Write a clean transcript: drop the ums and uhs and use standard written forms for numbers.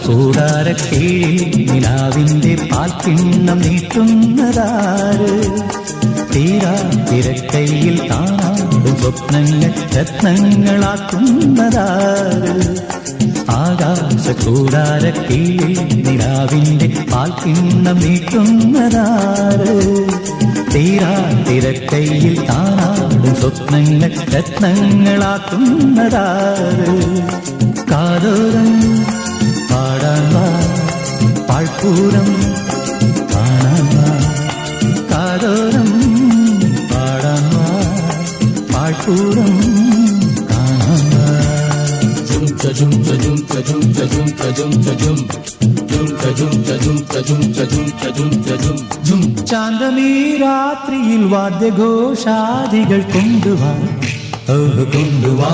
ആകാശകൂടാരക്കീഴിൽ നിലാവിന്റെ പാൽക്കിണ്ണം നീട്ടുന്നതാര്? തീരാ തിരക്കൈയിൽ കാണാടും സ്വപ്നങ്ങൾ രത്നങ്ങളാക്കുന്നതാര്? ആകാശകൂടാരക്കീഴിൽ നിലാവിന്റെ പാൽക്കിണ്ണം നീട്ടുന്നതാര്? തീരാ തിരക്കൈയിൽ കാണാടും സ്വപ്നങ്ങൾ രത്നങ്ങളാക്കുന്നതാര്? കാതോരം പാടാൻ വാ, പാഴ്പൂരം കാണാൻ വാ. കാതോരം പാടാൻ വാ, പാഴ്പൂരം കാണാൻ വാ. ചാന്തമീ രാത്രിയിൽ വാദ്യഘോഷാദികൾ കൊണ്ടുവാ, കൊണ്ടുവാ.